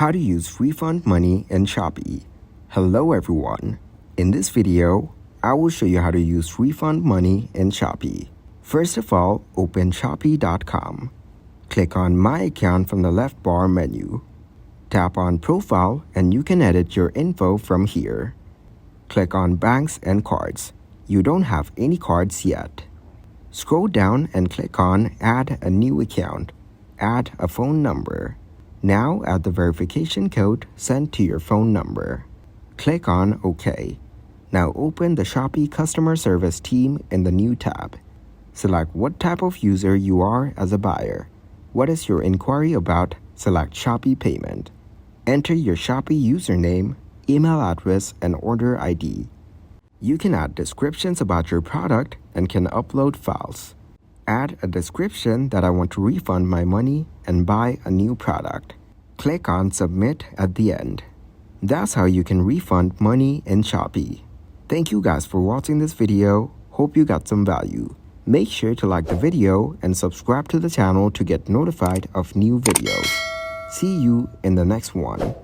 How to use refund money in Shopee. Hello everyone. In this video, I will show you how to use refund money in Shopee. First of all, open Shopee.com. Click on My Account from the left bar menu. Tap on Profile and you can edit your info from here. Click on Banks and Cards. You don't have any cards yet. Scroll down and click on Add a new account. Add a phone number. Now add the verification code sent to your phone number. Click on OK. Now open the Shopee customer service team in the new tab. Select what type of user you are as a buyer. What is your inquiry about? Select Shopee payment. Enter your Shopee username, email address, and order ID. You can add descriptions about your product and can upload files. Add a description that I want to refund my money and buy a new product. Click on Submit at the end. That's how you can refund money in Shopee. Thank you guys for watching this video. Hope you got some value. Make sure to like the video and subscribe to the channel to get notified of new videos. See you in the next one.